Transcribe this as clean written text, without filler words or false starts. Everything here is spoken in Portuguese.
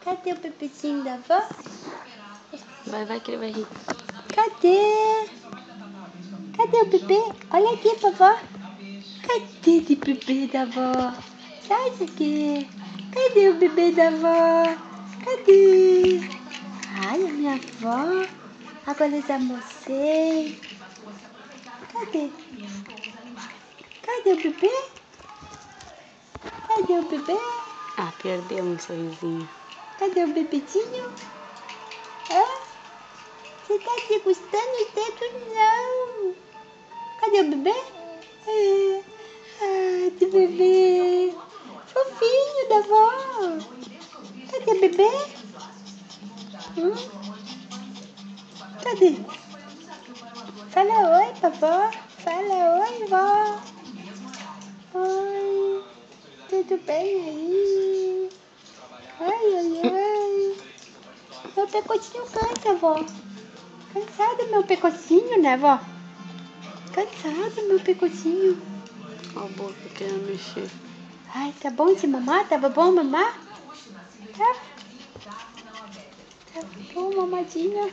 Cadê o bebezinho da avó? Vai que ele vai rir. Cadê? Cadê o bebê? Olha aqui, vovó. Cadê o bebê da avó? Sai daqui. Cadê o bebê da avó? Cadê? Ai, a minha avó. Agora eu já almocei. Cadê? Cadê o bebê? Cadê o bebê? Ah, perdeu um sorrisinho. Cadê o bebezinho? Você tá degustando os dedos? Não. Cadê o bebê? Do bebê. Fofinho da avó. Cadê o bebê? Cadê? Fala oi, vovó. Fala oi, vó. Oi. Tudo bem aí? Ai. Meu pecotinho cansa, vó. Cansado meu pecocinho, né, vó? Cansado meu pecocinho. Ó a boca querendo mexer. Ai, tá bom de mamar? Tava bom mamar? Tá bom, mamadinha.